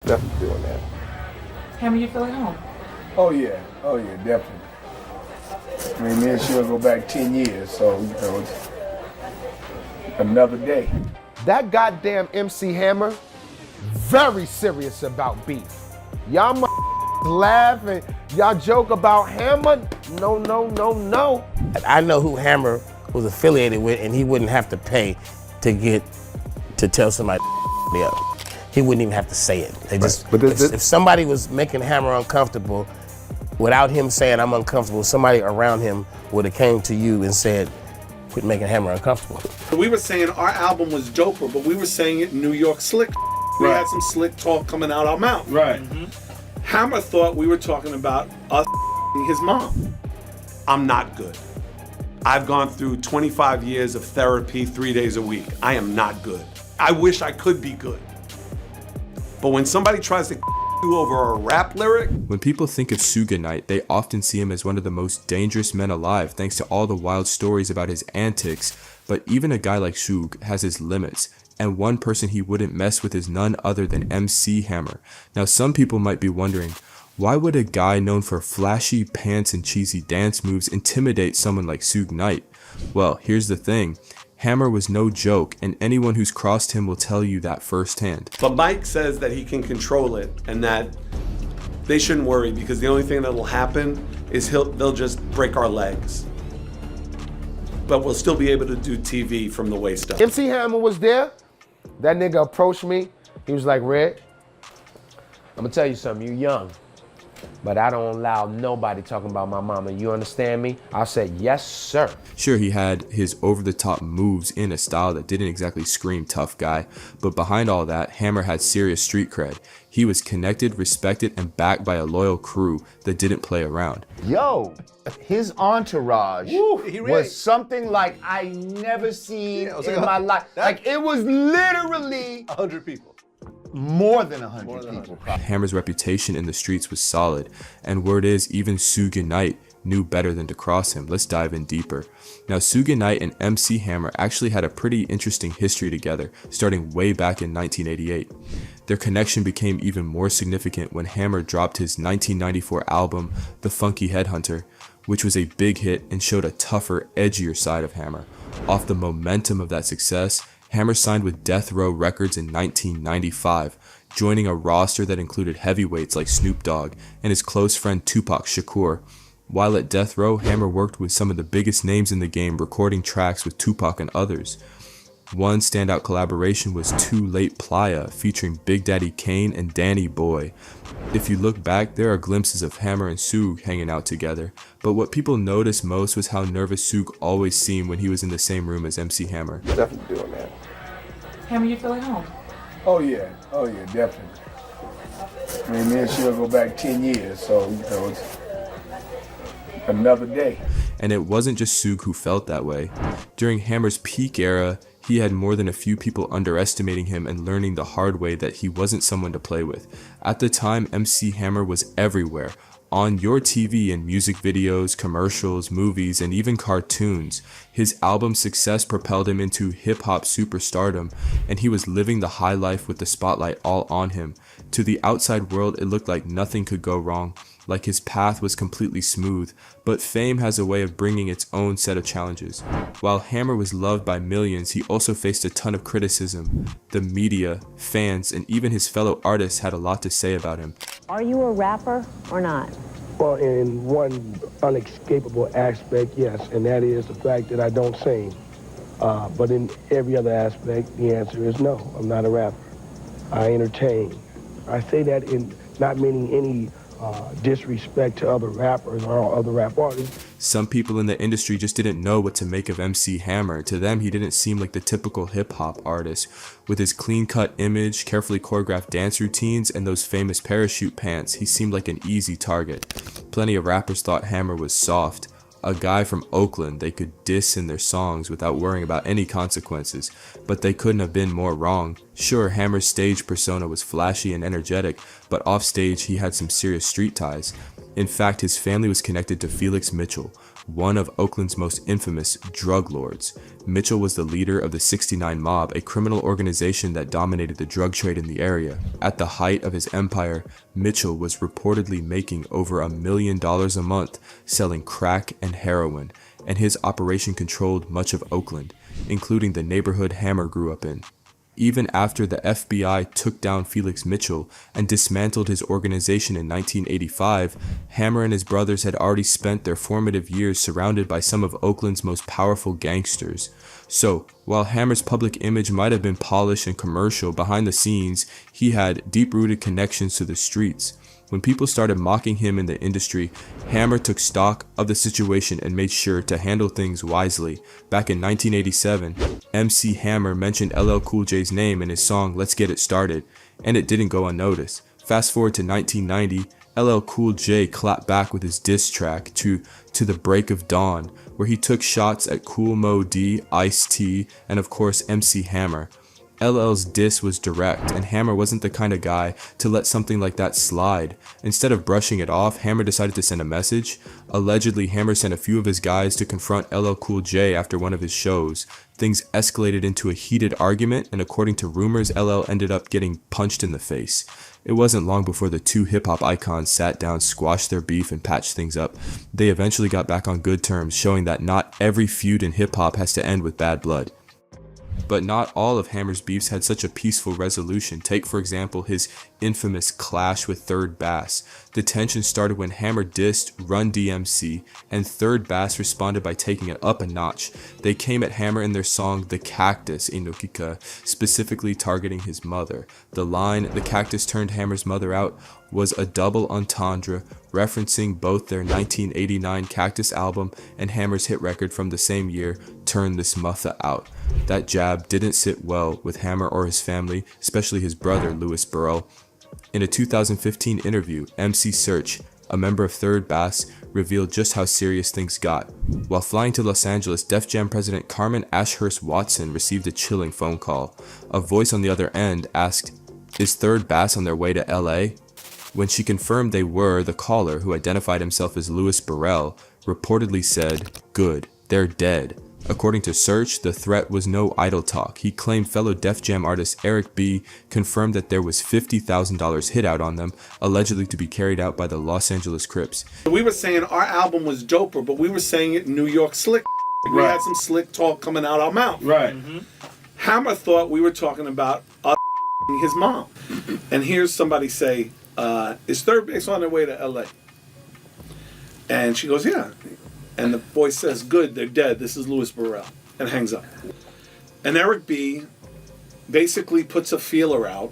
Definitely doing that. Hammer, you feel at home? Oh yeah, definitely. I mean, me and she'll go back 10 years, so, you know, it's another day. That goddamn MC Hammer, very serious about beef. Y'all laugh and y'all joke about Hammer. No. I know who Hammer was affiliated with, and he wouldn't have to pay to tell somebody up. He wouldn't even have to say it. They just, But if somebody was making Hammer uncomfortable, without him saying I'm uncomfortable, somebody around him would have came to you and said, quit making Hammer uncomfortable. We were saying our album was doper, but we were saying it in New York slick. We had some slick talk coming out our mouth. Right. Hammer thought we were talking about us his mom. I'm not good. I've gone through 25 years of therapy 3 days a week. I am not good. I wish I could be good. But when somebody tries to you over a rap lyric. When people think of Suge Knight, they often see him as one of the most dangerous men alive thanks to all the wild stories about his antics, but even a guy like Suge has his limits, and one person he wouldn't mess with is none other than MC Hammer. Now some people might be wondering, why would a guy known for flashy pants and cheesy dance moves intimidate someone like Suge Knight? Well, here's the thing. Hammer was no joke, and anyone who's crossed him will tell you that firsthand. But Mike says that he can control it and that they shouldn't worry because the only thing that will happen is they'll just break our legs. But we'll still be able to do TV from the waist up. MC Hammer was there. That nigga approached me. He was like, Red, I'm gonna tell you something, you young, but I don't allow nobody talking about my mama. You understand me? I said, yes, sir. Sure, he had his over-the-top moves in a style that didn't exactly scream tough guy, but behind all that, Hammer had serious street cred. He was connected, respected, and backed by a loyal crew that didn't play around. Yo, his entourage was something like I never seen in my life. Like it was literally 100 people. More than 100 people. Hammer's reputation in the streets was solid, and word is even Suge Knight knew better than to cross him. Let's dive in deeper. Now, Suge Knight and MC Hammer actually had a pretty interesting history together, starting way back in 1988. Their connection became even more significant when Hammer dropped his 1994 album, The Funky Headhunter, which was a big hit and showed a tougher, edgier side of Hammer. Off the momentum of that success, Hammer signed with Death Row Records in 1995, joining a roster that included heavyweights like Snoop Dogg and his close friend Tupac Shakur. While at Death Row, Hammer worked with some of the biggest names in the game, recording tracks with Tupac and others. One standout collaboration was Too Late Playa, featuring Big Daddy Kane and Danny Boy. If you look back, there are glimpses of Hammer and Suge hanging out together, but what people noticed most was how nervous Suge always seemed when he was in the same room as MC Hammer. Definitely doing that. Hammer, you feel at home? Oh yeah, definitely. I mean, me and she'll go back 10 years, so, you know, it's another day. And it wasn't just Suge who felt that way. During Hammer's peak era, he had more than a few people underestimating him and learning the hard way that he wasn't someone to play with. At the time, MC Hammer was everywhere, on your TV in music videos, commercials, movies, and even cartoons. His album success propelled him into hip-hop superstardom, and he was living the high life with the spotlight all on him. To the outside world, it looked like nothing could go wrong, like his path was completely smooth, but fame has a way of bringing its own set of challenges. While Hammer was loved by millions, he also faced a ton of criticism. The media, fans, and even his fellow artists had a lot to say about him. Are you a rapper or not? Well, in one unescapable aspect, yes, and that is the fact that I don't sing. But in every other aspect, the answer is no, I'm not a rapper. I entertain. I say that in not meaning any disrespect to other rappers or other rap artists. Some people in the industry just didn't know what to make of MC Hammer. To them, he didn't seem like the typical hip-hop artist. With his clean-cut image, carefully choreographed dance routines, and those famous parachute pants, he seemed like an easy target. Plenty of rappers thought Hammer was soft, a guy from Oakland they could diss in their songs without worrying about any consequences, but they couldn't have been more wrong. Sure, Hammer's stage persona was flashy and energetic, but offstage he had some serious street ties. In fact, his family was connected to Felix Mitchell, one of Oakland's most infamous drug lords. Mitchell was the leader of the 69 Mob, a criminal organization that dominated the drug trade in the area. At the height of his empire, Mitchell was reportedly making over $1 million a month selling crack and heroin, and his operation controlled much of Oakland, including the neighborhood Hammer grew up in. Even after the FBI took down Felix Mitchell and dismantled his organization in 1985, Hammer and his brothers had already spent their formative years surrounded by some of Oakland's most powerful gangsters. So, while Hammer's public image might have been polished and commercial, behind the scenes, he had deep-rooted connections to the streets. When people started mocking him in the industry, Hammer took stock of the situation and made sure to handle things wisely. Back in 1987, MC Hammer mentioned LL Cool J's name in his song Let's Get It Started, and it didn't go unnoticed. Fast forward to 1990, LL Cool J clapped back with his diss track to the Break of Dawn, where he took shots at Kool Moe Dee, Ice-T, and of course MC Hammer. LL's diss was direct, and Hammer wasn't the kind of guy to let something like that slide. Instead of brushing it off, Hammer decided to send a message. Allegedly, Hammer sent a few of his guys to confront LL Cool J after one of his shows. Things escalated into a heated argument, and according to rumors, LL ended up getting punched in the face. It wasn't long before the two hip-hop icons sat down, squashed their beef, and patched things up. They eventually got back on good terms, showing that not every feud in hip-hop has to end with bad blood. But not all of Hammer's beefs had such a peaceful resolution. Take, for example, his infamous clash with Third Bass. The tension started when Hammer dissed Run DMC, and Third Bass responded by taking it up a notch. They came at Hammer in their song The Cactus, Inokika, specifically targeting his mother. The line, "The cactus turned Hammer's mother out," was a double entendre, referencing both their 1989 Cactus album and Hammer's hit record from the same year, Turn This Mutha Out. That jab didn't sit well with Hammer or his family, especially his brother, Louis Burrell. In a 2015 interview, MC Search, a member of Third Bass, revealed just how serious things got. While flying to Los Angeles, Def Jam president Carmen Ashurst Watson received a chilling phone call. A voice on the other end asked, "Is Third Bass on their way to LA?" When she confirmed they were, the caller, who identified himself as Louis Burrell, reportedly said, "Good, they're dead." According to Search, the threat was no idle talk. He claimed fellow Def Jam artist Eric B. confirmed that there was $50,000 hit out on them, allegedly to be carried out by the Los Angeles Crips. We were saying our album was doper, but we were saying it New York slick. We had some slick talk coming out our mouth. Right. Hammer thought we were talking about his mom. And here's somebody say, is Third Base on their way to LA? And she goes, yeah. And the voice says, good, they're dead. This is Louis Burrell. And hangs up. And Eric B. basically puts a feeler out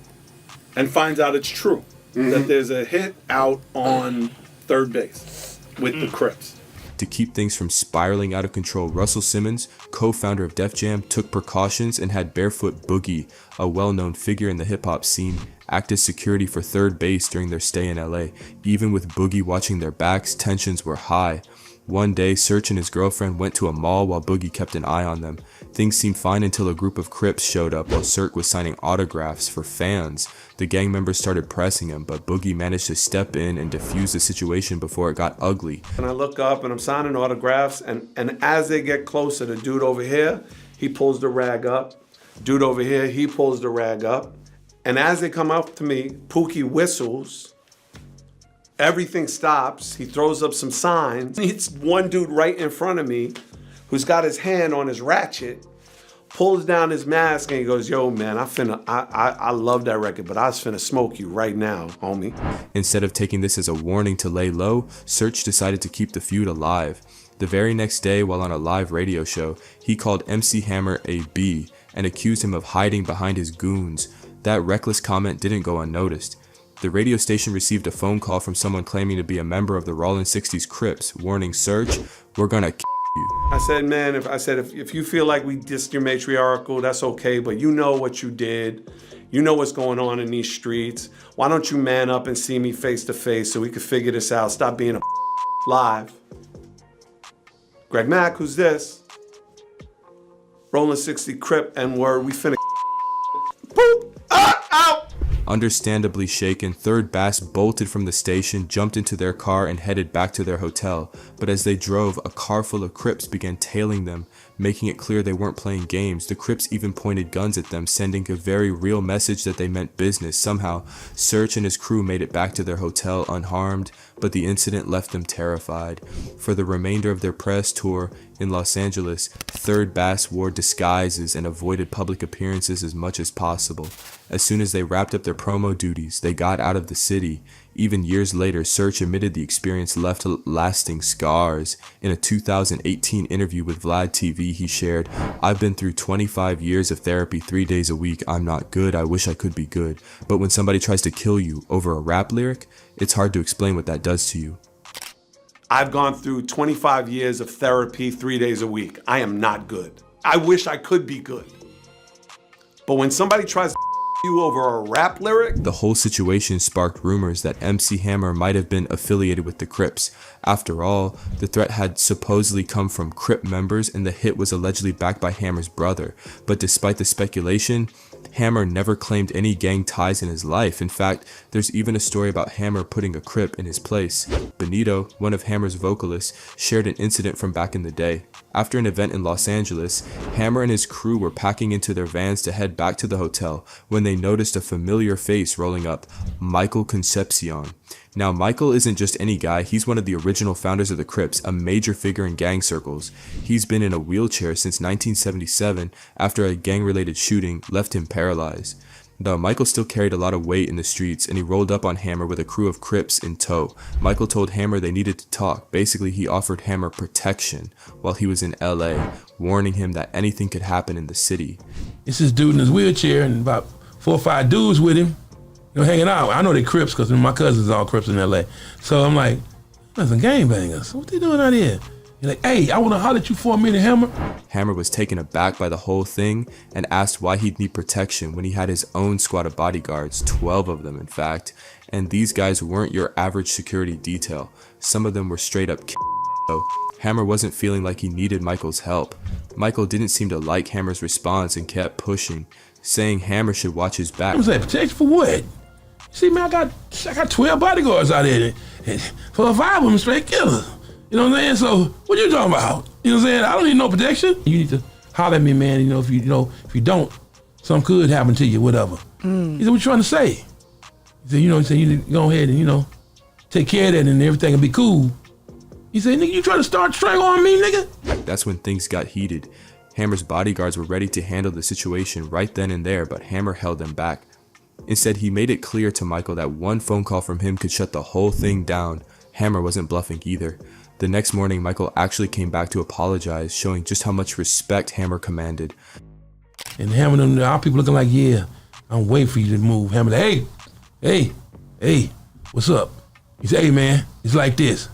and finds out it's true. That there's a hit out on Third Base with the Crips. To keep things from spiraling out of control, Russell Simmons, co-founder of Def Jam, took precautions and had Barefoot Boogie, a well-known figure in the hip-hop scene, act as security for Third Base during their stay in LA. Even with Boogie watching their backs, tensions were high. One day, Search and his girlfriend went to a mall while Boogie kept an eye on them. Things seemed fine until a group of Crips showed up while Search was signing autographs for fans. The gang members started pressing him, but Boogie managed to step in and defuse the situation before it got ugly. And I look up and I'm signing autographs, and as they get closer, the dude over here, he pulls the rag up. Dude over here, he pulls the rag up. And as they come up to me, Pookie whistles. Everything stops. He throws up some signs. It's one dude right in front of me who's got his hand on his ratchet, pulls down his mask, and he goes, yo, man, I love that record, but I was finna smoke you right now, homie. Instead of taking this as a warning to lay low, Search decided to keep the feud alive. The very next day, while on a live radio show, he called MC Hammer a B and accused him of hiding behind his goons. That reckless comment didn't go unnoticed. The radio station received a phone call from someone claiming to be a member of the Rollin' 60s Crips, warning Search, "We're gonna you." I said, man, if you feel like we dissed your matriarchal, that's okay, but you know what you did. You know what's going on in these streets. Why don't you man up and see me face to face so we can figure this out? Stop being a live. Greg Mack, who's this? Rollin' 60 Crip, N-word, we finna boop, out. Understandably shaken, Third Bass bolted from the station, jumped into their car, and headed back to their hotel. But as they drove, a car full of Crips began tailing them, making it clear they weren't playing games. The Crips even pointed guns at them, sending a very real message that they meant business. Somehow, Search and his crew made it back to their hotel unharmed, but the incident left them terrified. For the remainder of their press tour in Los Angeles, Third Bass wore disguises and avoided public appearances as much as possible. As soon as they wrapped up their promo duties, they got out of the city. Even years later, Search admitted the experience left lasting scars. In a 2018 interview with Vlad TV, he shared, "I've been through 25 years of therapy 3 days a week. I'm not good. I wish I could be good. But when somebody tries to kill you over a rap lyric, it's hard to explain what that does to you." I've gone through 25 years of therapy 3 days a week. I am not good. I wish I could be good. But when somebody tries to you over a rap lyric? The whole situation sparked rumors that MC Hammer might have been affiliated with the Crips. After all, the threat had supposedly come from Crip members and the hit was allegedly backed by Hammer's brother. But despite the speculation, Hammer never claimed any gang ties in his life. In fact, there's even a story about Hammer putting a Crip in his place. Benito, one of Hammer's vocalists, shared an incident from back in the day. After an event in Los Angeles, Hammer and his crew were packing into their vans to head back to the hotel when they noticed a familiar face rolling up, Michael Concepcion. Now, Michael isn't just any guy, he's one of the original founders of the Crips, a major figure in gang circles. He's been in a wheelchair since 1977 after a gang-related shooting left him paralyzed. Though Michael still carried a lot of weight in the streets and he rolled up on Hammer with a crew of Crips in tow. Michael told Hammer they needed to talk. Basically, he offered Hammer protection while he was in LA, warning him that anything could happen in the city. It's this dude in his wheelchair and about 4 or 5 dudes with him, hanging out. I know they Crips because my cousins are all Crips in LA. So I'm like, there's some gangbangers. What they doing out here? He's like, hey, I want to holler at you for a minute, Hammer. Hammer was taken aback by the whole thing and asked why he'd need protection when he had his own squad of bodyguards, 12 of them in fact, and these guys weren't your average security detail. Some of them were straight up so Hammer wasn't feeling like he needed Michael's help. Michael didn't seem to like Hammer's response and kept pushing, saying Hammer should watch his back. I was like, protection for what? See, man, I got 12 bodyguards out there, and 4 or 5 of them straight killers. You know what I'm saying? So what you talking about? You know what I'm saying? I don't need no protection. You need to holler at me, man. If you don't, something could happen to you, whatever. He said, what you trying to say? He said, you need to go ahead and, take care of that and everything will be cool. He said, nigga, you trying to start strangle on me, nigga? That's when things got heated. Hammer's bodyguards were ready to handle the situation right then and there, but Hammer held them back. Instead, he made it clear to Michael that one phone call from him could shut the whole thing down. Hammer wasn't bluffing either. The next morning, Michael actually came back to apologize, showing just how much respect Hammer commanded. And Hammer, our people looking like, yeah, I'm waiting for you to move. Hammer, hey, what's up? He said, hey, man, it's like this.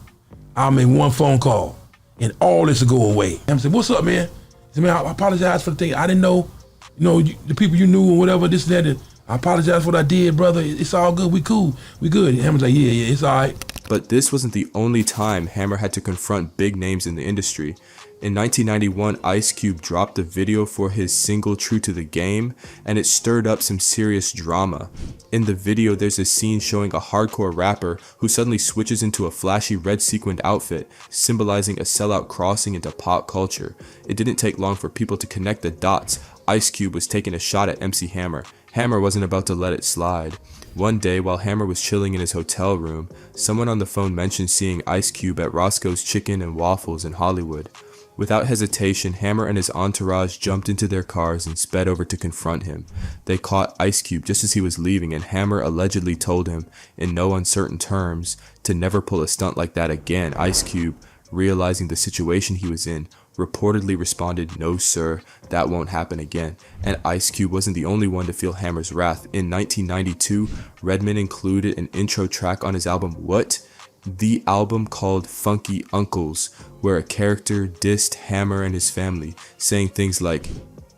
I'll make one phone call, and all this will go away. Hammer said, what's up, man? He said, man, I apologize for the thing. I didn't know, the people you knew and whatever, this and that. And I apologize for what I did, brother. It's all good. We cool. We good. And Hammer's like, yeah, it's all right. But this wasn't the only time Hammer had to confront big names in the industry. In 1991, Ice Cube dropped a video for his single True to the Game, and it stirred up some serious drama. In the video, there's a scene showing a hardcore rapper who suddenly switches into a flashy red sequined outfit, symbolizing a sellout crossing into pop culture. It didn't take long for people to connect the dots. Ice Cube was taking a shot at MC Hammer. Hammer wasn't about to let it slide. One day, while Hammer was chilling in his hotel room, someone on the phone mentioned seeing Ice Cube at Roscoe's Chicken and Waffles in Hollywood. Without hesitation, Hammer and his entourage jumped into their cars and sped over to confront him. They caught Ice Cube just as he was leaving, and Hammer allegedly told him, in no uncertain terms, to never pull a stunt like that again. Ice Cube, realizing the situation he was in, reportedly responded, "No sir, that won't happen again." And Ice Cube wasn't the only one to feel Hammer's wrath. In 1992, Redman included an intro track on his album What? The album called Funky Uncles, where a character dissed Hammer and his family, saying things like,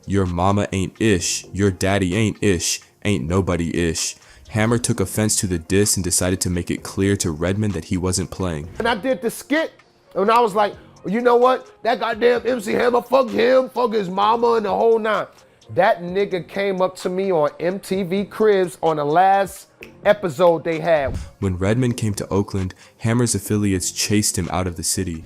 "Your mama ain't ish, your daddy ain't ish, ain't nobody ish." Hammer took offense to the diss and decided to make it clear to Redman that he wasn't playing. And I did the skit, and I was like, well, you know what? That goddamn MC Hammer, fuck him, fuck his mama and the whole nine. That nigga came up to me on MTV Cribs on the last episode they had. When Redman came to Oakland, Hammer's affiliates chased him out of the city.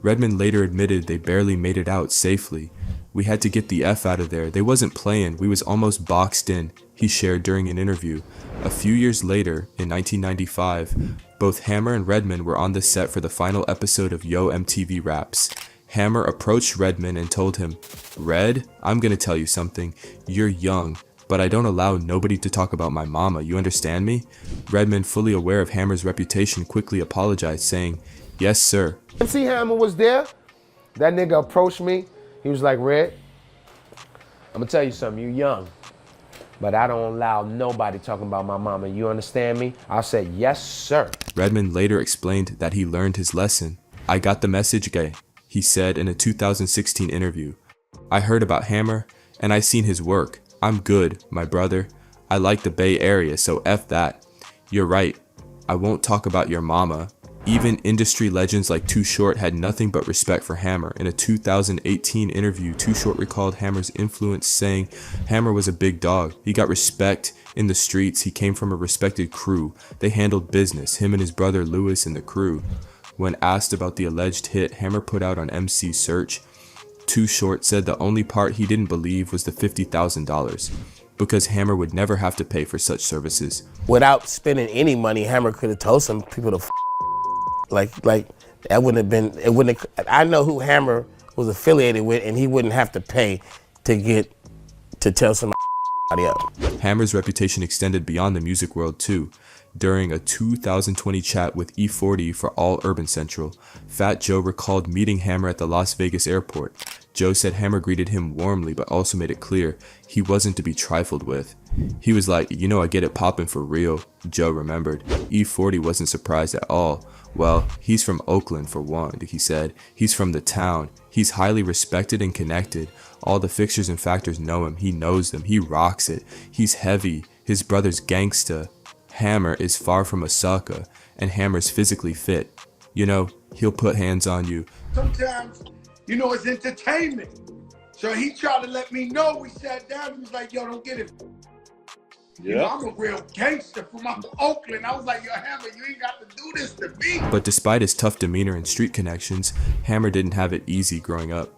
Redman later admitted they barely made it out safely. "We had to get the F out of there. They wasn't playing. We was almost boxed in," he shared during an interview. A few years later, in 1995, both Hammer and Redman were on the set for the final episode of Yo MTV Raps. Hammer approached Redman and told him, "Red, I'm gonna tell you something. You're young, but I don't allow nobody to talk about my mama, you understand me?" Redman, fully aware of Hammer's reputation, quickly apologized, saying, "Yes, sir." MC Hammer was there. That nigga approached me. He was like, "Red, I'm gonna tell you something, you young, but I don't allow nobody talking about my mama, you understand me?" I said, "Yes, sir." Redman later explained that he learned his lesson. "I got the message, gay," he said in a 2016 interview. "I heard about Hammer, and I seen his work. I'm good, my brother. I like the Bay Area, so F that. You're right. I won't talk about your mama." Even industry legends like Too Short had nothing but respect for Hammer. In a 2018 interview, Too Short recalled Hammer's influence, saying, "Hammer was a big dog. He got respect in the streets. He came from a respected crew. They handled business, him and his brother Lewis and the crew." When asked about the alleged hit Hammer put out on MC Search, Too Short said the only part he didn't believe was the $50,000, because Hammer would never have to pay for such services. Without spending any money, Hammer could have told some people to like that wouldn't have been, it wouldn't have, I know who Hammer was affiliated with, and he wouldn't have to pay to tell somebody else. Hammer's reputation extended beyond the music world too. During a 2020 chat with E40 for All Urban Central, Fat Joe recalled meeting Hammer at the Las Vegas airport. Joe said Hammer greeted him warmly, but also made it clear he wasn't to be trifled with. He was like, "You know I get it poppin' for real," Joe remembered. E40 wasn't surprised at all. "Well, he's from Oakland for one," he said. "He's from the town. He's highly respected and connected. All the fixtures and factors know him. He knows them. He rocks it. He's heavy. His brother's gangsta. Hammer is far from a sucker, and Hammer's physically fit. You know, he'll put hands on you." Sometimes, you know, it's entertainment. So he tried to let me know. We sat down. He was like, "Yo, don't get it. Yeah. You know, I'm a real gangster from Oakland." I was like, "Yo, Hammer, you ain't got to do this to me." But despite his tough demeanor and street connections, Hammer didn't have it easy growing up.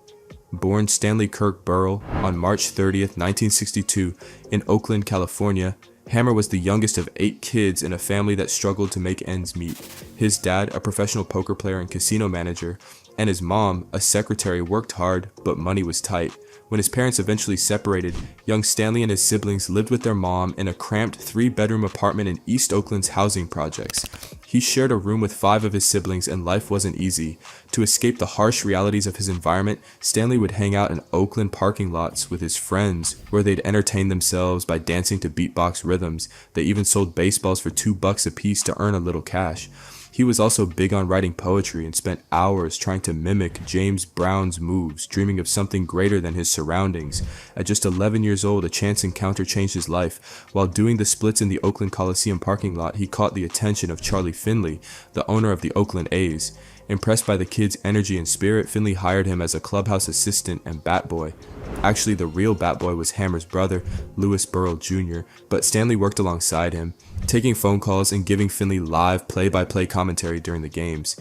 Born Stanley Kirk Burrell on March 30th, 1962 in Oakland, California, Hammer was the youngest of 8 kids in a family that struggled to make ends meet. His dad, a professional poker player and casino manager, and his mom, a secretary, worked hard, but money was tight. When his parents eventually separated, young Stanley and his siblings lived with their mom in a cramped 3-bedroom apartment in East Oakland's housing projects. He shared a room with 5 of his siblings, and life wasn't easy. To escape the harsh realities of his environment, Stanley would hang out in Oakland parking lots with his friends, where they'd entertain themselves by dancing to beatbox rhythms. They even sold baseballs for $2 a piece to earn a little cash. He was also big on writing poetry and spent hours trying to mimic James Brown's moves, dreaming of something greater than his surroundings. At just 11 years old, a chance encounter changed his life. While doing the splits in the Oakland Coliseum parking lot, he caught the attention of Charlie Finley, the owner of the Oakland A's. Impressed by the kid's energy and spirit, Finley hired him as a clubhouse assistant and bat boy. Actually, the real bat boy was Hammer's brother, Lewis Burrell Jr., but Stanley worked alongside him, taking phone calls and giving Finley live play-by-play commentary during the games.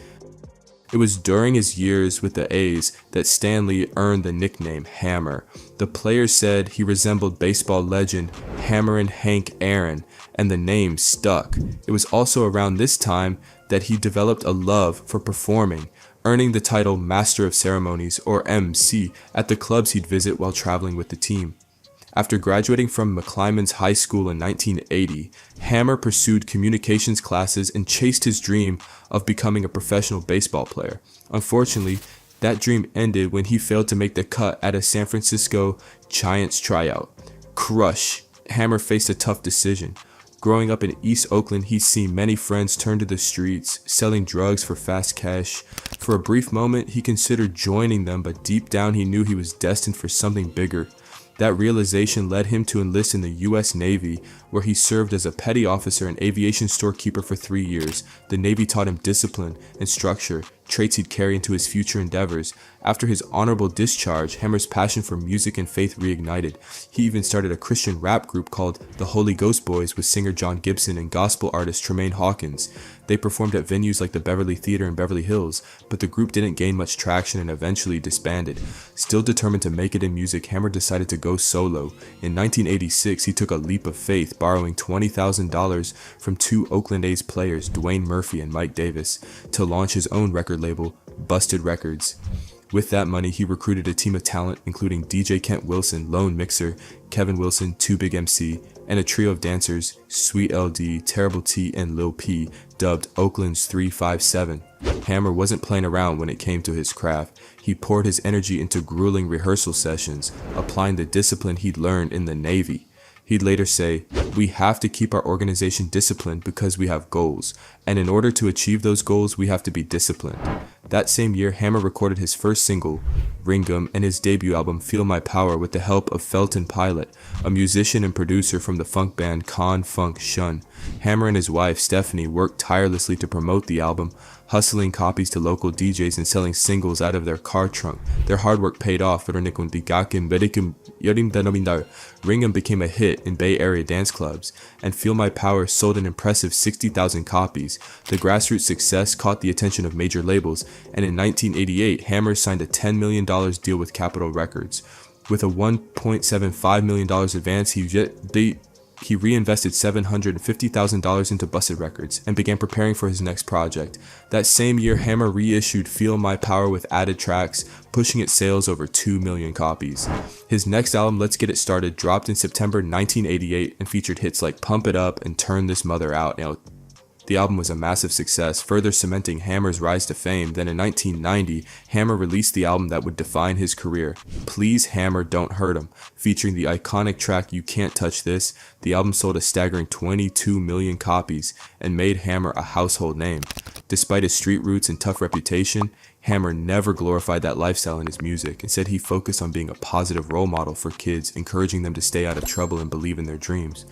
It was during his years with the A's that Stanley earned the nickname Hammer. The players said he resembled baseball legend Hammerin' Hank Aaron, and the name stuck. It was also around this time that he developed a love for performing, earning the title Master of Ceremonies, or MC, at the clubs he'd visit while traveling with the team. After graduating from McClymonds High School in 1980, Hammer pursued communications classes and chased his dream of becoming a professional baseball player. Unfortunately, that dream ended when he failed to make the cut at a San Francisco Giants tryout. Crush. Hammer faced a tough decision. Growing up in East Oakland, he'd seen many friends turn to the streets, selling drugs for fast cash. For a brief moment, he considered joining them, but deep down he knew he was destined for something bigger. That realization led him to enlist in the U.S. Navy, where he served as a petty officer and aviation storekeeper for 3 years. The Navy taught him discipline and structure, traits he'd carry into his future endeavors. After his honorable discharge, Hammer's passion for music and faith reignited. He even started a Christian rap group called the Holy Ghost Boys with singer John Gibson and gospel artist Tremaine Hawkins. They performed at venues like the Beverly Theater in Beverly Hills, but the group didn't gain much traction and eventually disbanded. Still determined to make it in music, Hammer decided to go solo. In 1986, he took a leap of faith, borrowing $20,000 from two Oakland A's players, Dwayne Murphy and Mike Davis, to launch his own record label, Busted Records. With that money, he recruited a team of talent, including DJ Kent Wilson, Lone Mixer, Kevin Wilson, 2 Big MC, and a trio of dancers, Sweet LD, Terrible T, and Lil P, dubbed Oakland's 357. Hammer wasn't playing around when it came to his craft. He poured his energy into grueling rehearsal sessions, applying the discipline he'd learned in the Navy. He'd later say, "We have to keep our organization disciplined because we have goals, and in order to achieve those goals, we have to be disciplined." That same year, Hammer recorded his first single, Ring'em, and his debut album, Feel My Power, with the help of Felton Pilot, a musician and producer from the funk band Con Funk Shun. Hammer and his wife, Stephanie, worked tirelessly to promote the album, hustling copies to local DJs and selling singles out of their car trunk. Their hard work paid off. Ring'em became a hit in Bay Area dance clubs, and Feel My Power sold an impressive 60,000 copies. The grassroots success caught the attention of major labels, and in 1988, Hammer signed a $10 million deal with Capitol Records. With a $1.75 million advance, he reinvested $750,000 into Busted Records and began preparing for his next project. That same year, Hammer reissued Feel My Power with added tracks, pushing its sales over 2 million copies. His next album, Let's Get It Started, dropped in September 1988 and featured hits like Pump It Up and Turn This Mother Out. Now, the album was a massive success, further cementing Hammer's rise to fame. Then in 1990, Hammer released the album that would define his career, Please Hammer Don't Hurt 'Em, featuring the iconic track You Can't Touch This. The album sold a staggering 22 million copies and made Hammer a household name. Despite his street roots and tough reputation, Hammer never glorified that lifestyle in his music. Instead, he focused on being a positive role model for kids, encouraging them to stay out of trouble and believe in their dreams.